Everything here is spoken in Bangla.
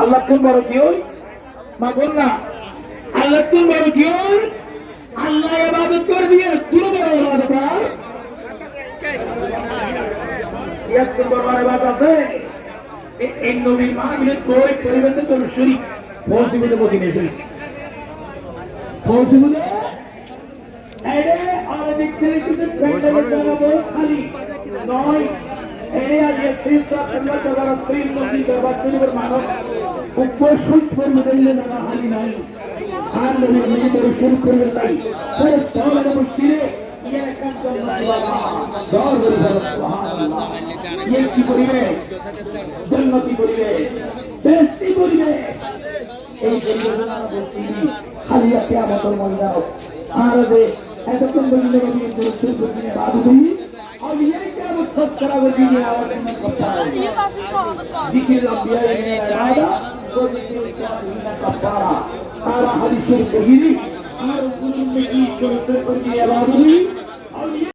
আল্লাহ কোন বড় কি ওই মা বল না আল্লাহ কোন বড় কি ওই আল্লাহ ইবাদত করবি আর তুই বড় ইবাদত কর ইয়াত কোন বড় ইবাদত আছে এই নবীর মাহফিলে কই পরিবেশে তোর শরীক ফলসিবুতে মদিনে শরীক ফলসিবুতে এরে আর দেখতে দেখতে প্যান্ডেলের জায়গা বড় খালি নয় এরে আজ ফিরতা আল্লাহ তাআলা প্রেম নবী দরবার শরীফের মানব উপস্থিত পরিবেশে জায়গা খালি নাই আর নবীর নবী দর্শন করবেন নাই পরে তাহলে মসজিদে ইয়া কাজ জোর করে সুবহানাল্লাহ এই কি পরিবেশ জান্নাতি পরিবেশ বেহেশতি পরিবেশ এই পরিবেশ খালি কিয়ামতের ময়দান আর যে এতক্ষণ পর্যন্ত নবী দর্শন করতে বাদুই और ये क्या वो सब करा वो दीने आवाज में करता है जिक्र लंबिया इरादा वो जिक्र क्या कफारा सारा हदीस शरीफ की और उन्होंने की जो कर दिया बादुई और